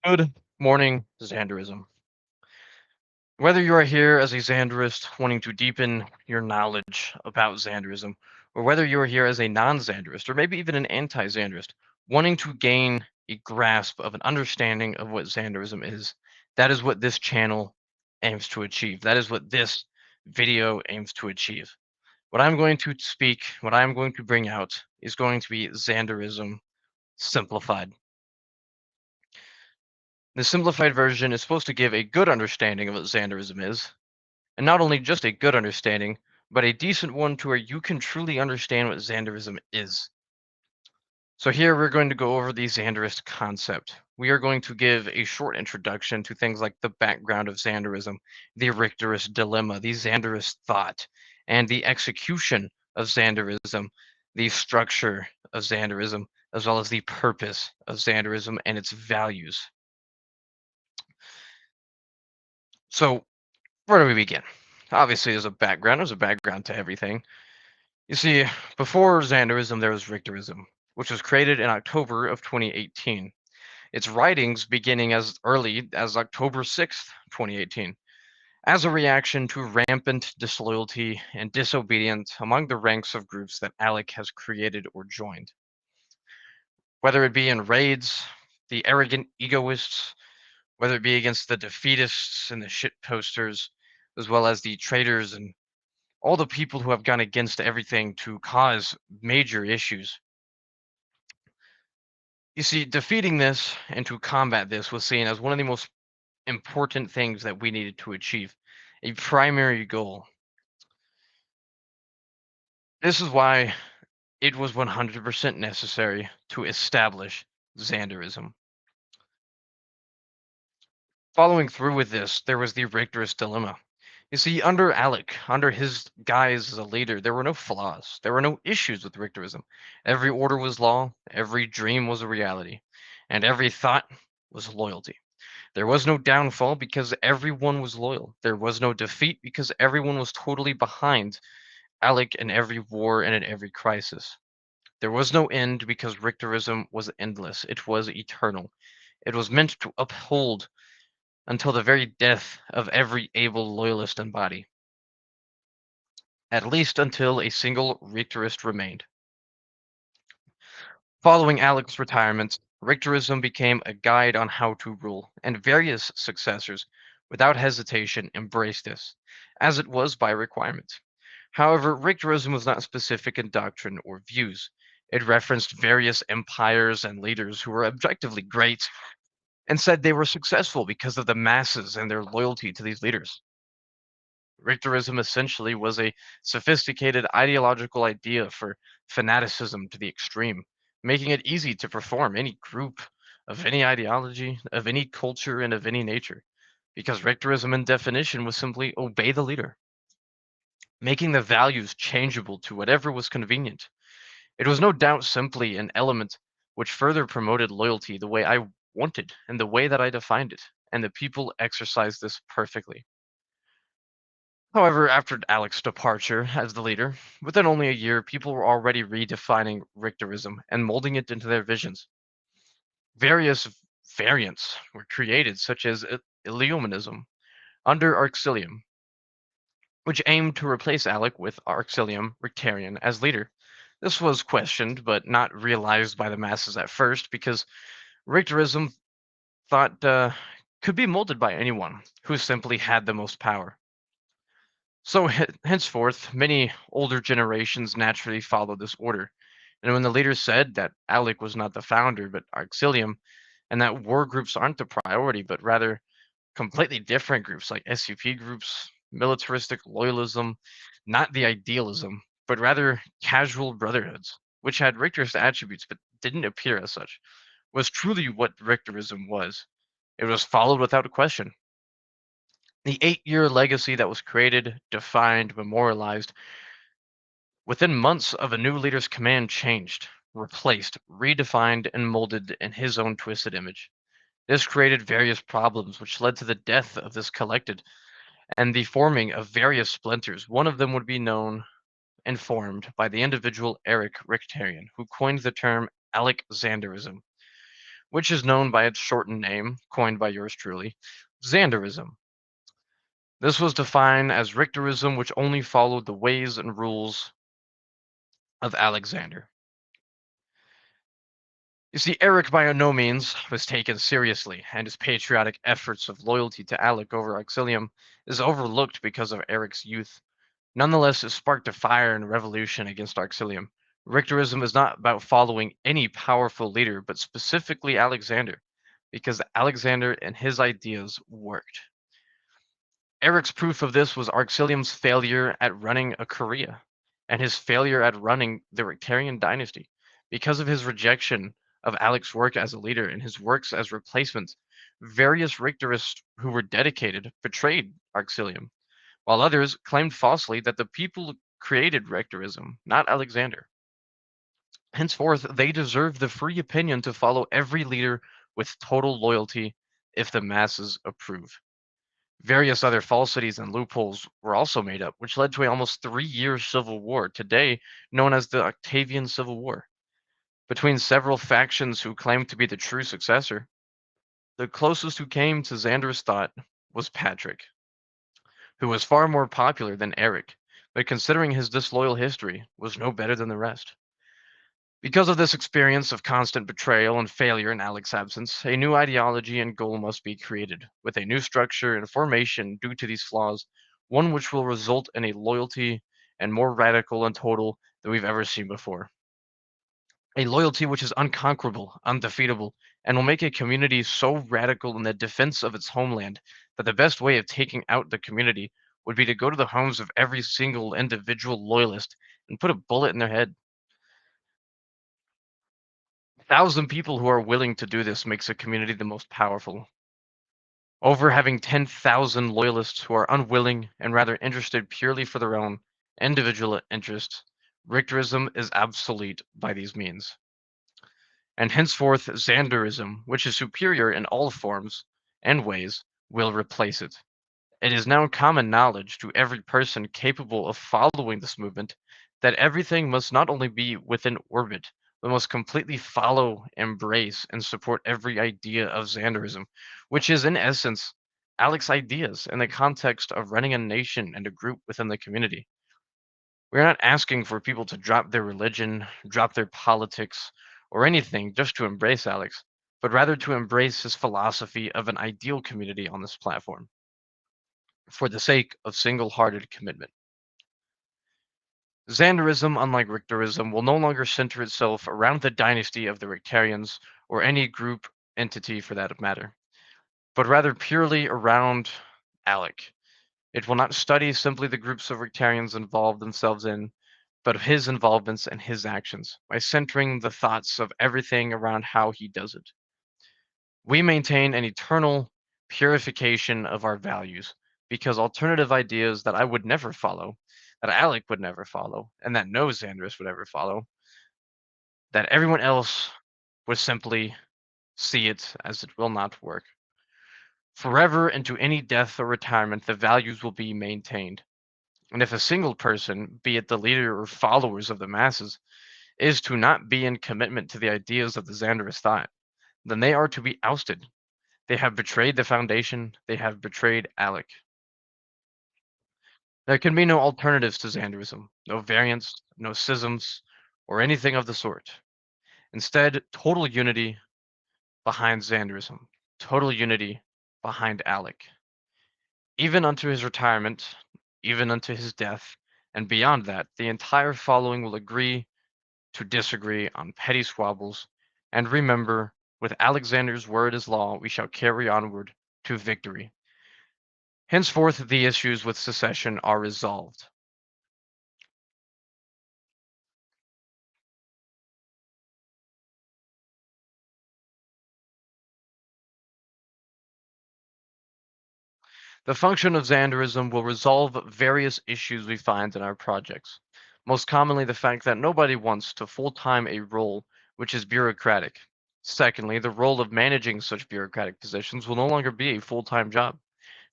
Good morning, Zaenderism. Whether you are here as a Zaenderist wanting to deepen your knowledge about Zaenderism, or whether you are here as a non Zaenderist, or maybe even an anti Zaenderist, wanting to gain a grasp of an understanding of what Zaenderism is, that is what this channel aims to achieve. That is what this video aims to achieve. What I'm going to speak, what I'm going to bring out, is going to be Zaenderism simplified. The simplified version is supposed to give a good understanding of what Xanderism is, and not only just a good understanding, but a decent one to where you can truly understand what Xanderism is. So here we're going to go over the Zaenderist concept. We are going to give a short introduction to things like the background of Xanderism, the Richterist dilemma, the Xanderist thought, and the execution of Xanderism, the structure of Xanderism, as well as the purpose of Xanderism and its values. So where do we begin? Obviously, there's a background to everything. You see, before Xanderism, there was Richterism, which was created in October of 2018. Its writings beginning as early as October 6th, 2018, as a reaction to rampant disloyalty and disobedience among the ranks of groups that Alec has created or joined. Whether it be in raids, the arrogant egoists, whether it be against the defeatists and the shit posters, as well as the traitors and all the people who have gone against everything to cause major issues. You see, defeating this and to combat this was seen as one of the most important things that we needed to achieve, a primary goal. This is why it was 100% necessary to establish Xanderism. Following through with this, there was the Richterist dilemma. You see, under Alec, under his guise as a leader, there were no flaws. There were no issues with Richterism. Every order was law, every dream was a reality, and every thought was loyalty. There was no downfall because everyone was loyal. There was no defeat because everyone was totally behind Alec in every war and in every crisis. There was no end because Richterism was endless. It was eternal. It was meant to uphold until the very death of every able loyalist and body, at least until a single Richterist remained. Following Alec's retirement, Richterism became a guide on how to rule, and various successors, without hesitation, embraced this, as it was by requirement. However, Richterism was not specific in doctrine or views. It referenced various empires and leaders who were objectively great and said they were successful because of the masses and their loyalty to these leaders. Richterism essentially was a sophisticated ideological idea for fanaticism to the extreme, making it easy to perform any group of any ideology, of any culture, and of any nature, because Richterism in definition was simply obey the leader, making the values changeable to whatever was convenient. It was no doubt simply an element which further promoted loyalty the way I wanted and the way that I defined it, and the people exercised this perfectly. However, after Alec's departure as the leader, within only a year, people were already redefining Richterism and molding it into their visions. Various variants were created, such as Illuminism under Arxilium, which aimed to replace Alec with Arxilium Richterian as leader. This was questioned, but not realized by the masses at first, because Richterism thought could be molded by anyone who simply had the most power. So henceforth, many older generations naturally followed this order. And when the leaders said that Alec was not the founder, but Auxilium, and that war groups aren't the priority, but rather completely different groups like SCP groups, militaristic loyalism, not the idealism, but rather casual brotherhoods, which had Richter's attributes but didn't appear as such, was truly what Richterism was. It was followed without a question. The 8-year legacy that was created, defined, memorialized within months of a new leader's command changed, replaced, redefined, and molded in his own twisted image. This created various problems, which led to the death of this collected and the forming of various splinters. One of them would be known and formed by the individual Eric Richtarian, who coined the term Alexanderism, which is known by its shortened name, coined by yours truly, Zaenderism. This was defined as Richterism, which only followed the ways and rules of Alexander. You see, Eric by no means was taken seriously, and his patriotic efforts of loyalty to Alec over Auxilium is overlooked because of Eric's youth. Nonetheless, it sparked a fire and revolution against Auxilium. Richterism is not about following any powerful leader, but specifically Alexander, because Alexander and his ideas worked. Eric's proof of this was Auxilium's failure at running a Korea and his failure at running the Rictarian dynasty. Because of his rejection of Alec's work as a leader and his works as replacements, various Richterists who were dedicated betrayed Auxilium, while others claimed falsely that the people created Richterism, not Alexander. Henceforth, they deserve the free opinion to follow every leader with total loyalty if the masses approve. Various other falsities and loopholes were also made up, which led to a almost 3 year civil war, today known as the Octavian Civil War, between several factions who claimed to be the true successor. The closest who came to Xander's thought was Patrick, who was far more popular than Eric, but considering his disloyal history, was no better than the rest. Because of this experience of constant betrayal and failure in Alec's absence, a new ideology and goal must be created, with a new structure and formation due to these flaws, one which will result in a loyalty and more radical and total than we've ever seen before. A loyalty which is unconquerable, undefeatable, and will make a community so radical in the defense of its homeland that the best way of taking out the community would be to go to the homes of every single individual loyalist and put a bullet in their head. 1,000 people who are willing to do this makes a community the most powerful. Over having 10,000 loyalists who are unwilling and rather interested purely for their own individual interests, Richterism is obsolete by these means. And henceforth, Zaenderism, which is superior in all forms and ways, will replace it. It is now common knowledge to every person capable of following this movement that everything must not only be within orbit, but must completely follow, embrace, and support every idea of Xanderism, which is in essence Alec's ideas in the context of running a nation and a group within the community. We're not asking for people to drop their religion, drop their politics, or anything just to embrace Alex, but rather to embrace his philosophy of an ideal community on this platform for the sake of single hearted commitment. Xanderism, unlike Richterism, will no longer center itself around the dynasty of the Rictarians or any group entity for that matter, but rather purely around Alec. It will not study simply the groups of Rictarians involved themselves in, but his involvements and his actions, by centering the thoughts of everything around how he does it. We maintain an eternal purification of our values because alternative ideas that I would never follow, that Alec would never follow, and that no Xandris would ever follow, that everyone else would simply see it as it will not work. Forever into any death or retirement, the values will be maintained. And if a single person, be it the leader or followers of the masses, is to not be in commitment to the ideas of the Xanderist thought, then they are to be ousted. They have betrayed the Foundation, they have betrayed Alec. There can be no alternatives to Xanderism, no variants, no schisms, or anything of the sort. Instead, total unity behind Xanderism, total unity behind Alec. Even unto his retirement, even unto his death, and beyond that, the entire following will agree to disagree on petty squabbles, and remember, with Alexander's word as law, we shall carry onward to victory. Henceforth, the issues with secession are resolved. The function of Xanderism will resolve various issues we find in our projects. Most commonly, the fact that nobody wants to full time a role which is bureaucratic. Secondly, the role of managing such bureaucratic positions will no longer be a full time job.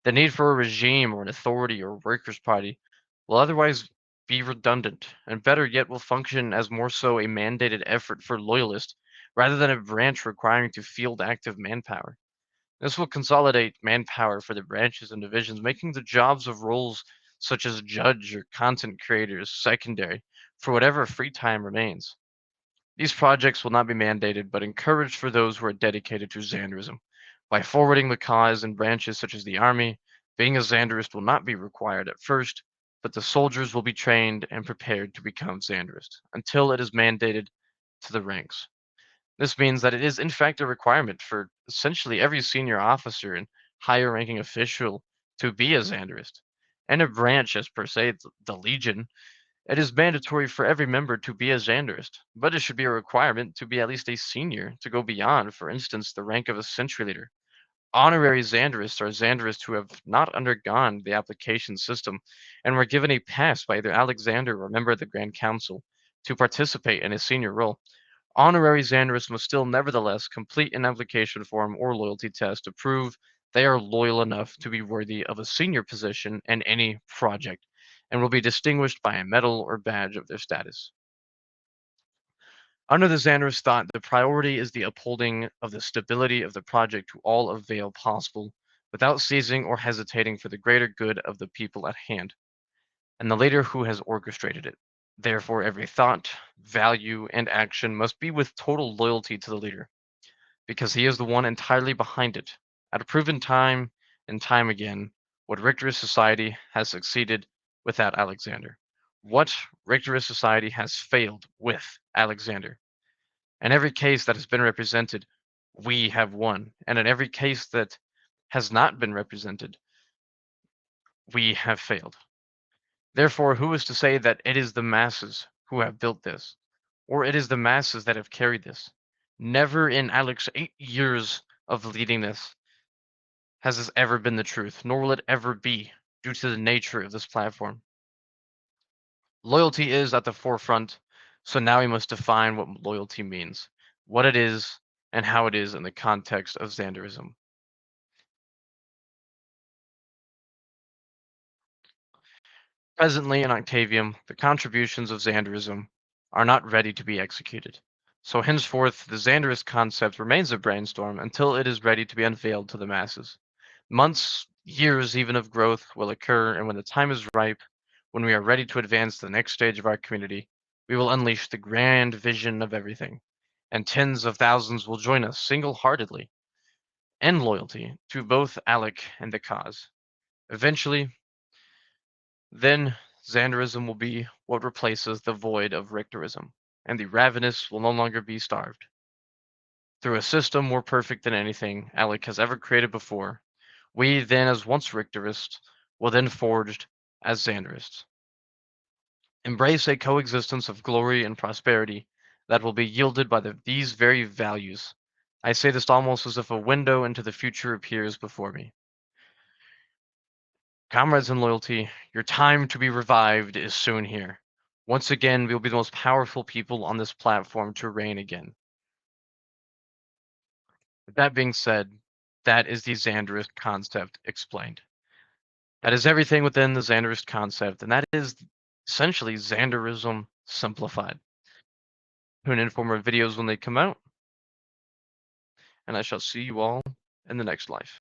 The need for a regime or an authority or workers' party will otherwise be redundant, and better yet will function as more so a mandated effort for loyalists, rather than a branch requiring to field active manpower. This will consolidate manpower for the branches and divisions, making the jobs of roles such as judge or content creators secondary for whatever free time remains. These projects will not be mandated, but encouraged for those who are dedicated to Xanderism. By forwarding the cause in branches such as the Army, being a Xanderist will not be required at first, but the soldiers will be trained and prepared to become Xanderists until it is mandated to the ranks. This means that it is in fact a requirement for essentially every senior officer and higher ranking official to be a Xanderist. And a branch, as per se, the Legion, it is mandatory for every member to be a Xanderist, but it should be a requirement to be at least a senior to go beyond, for instance, the rank of a sentry leader. Honorary Xanderists are Xanderists who have not undergone the application system and were given a pass by either Alexander or a member of the Grand Council to participate in a senior role. Honorary Xanderists must still nevertheless complete an application form or loyalty test to prove they are loyal enough to be worthy of a senior position in any project, and will be distinguished by a medal or badge of their status. Under the Xanderist thought, the priority is the upholding of the stability of the project to all avail possible, without ceasing or hesitating for the greater good of the people at hand, and the leader who has orchestrated it. Therefore, every thought, value, and action must be with total loyalty to the leader, because he is the one entirely behind it. At a proven time and time again, what Richterist society has succeeded without Alexander. What Richterist society has failed with Alexander. In every case that has been represented, we have won. And in every case that has not been represented, we have failed. Therefore, who is to say that it is the masses who have built this, or it is the masses that have carried this? Never in Alex's 8 years of leading this has this ever been the truth, nor will it ever be, due to the nature of this platform. Loyalty is at the forefront, so now we must define what loyalty means, what it is, and how it is in the context of Xanderism. Presently in Octavium, the contributions of Xanderism are not ready to be executed. So henceforth, the Zaenderist concept remains a brainstorm until it is ready to be unveiled to the masses. Months, years even of growth will occur, and when the time is ripe, when we are ready to advance to the next stage of our community, we will unleash the grand vision of everything, and tens of thousands will join us single-heartedly in loyalty to both Alec and the cause. Eventually, then Xanderism will be what replaces the void of Richterism, and the ravenous will no longer be starved. Through a system more perfect than anything Alec has ever created before, we then, as once Richterists, will then forged as Xanderists. Embrace a coexistence of glory and prosperity that will be yielded by these very values. I say this almost as if a window into the future appears before me. Comrades in loyalty, your time to be revived is soon here. Once again, we will be the most powerful people on this platform to reign again. With that being said, that is the Zaenderist concept explained. That is everything within the Zaenderist concept, and that is essentially Xanderism simplified. Tune in for more videos when they come out, and I shall see you all in the next life.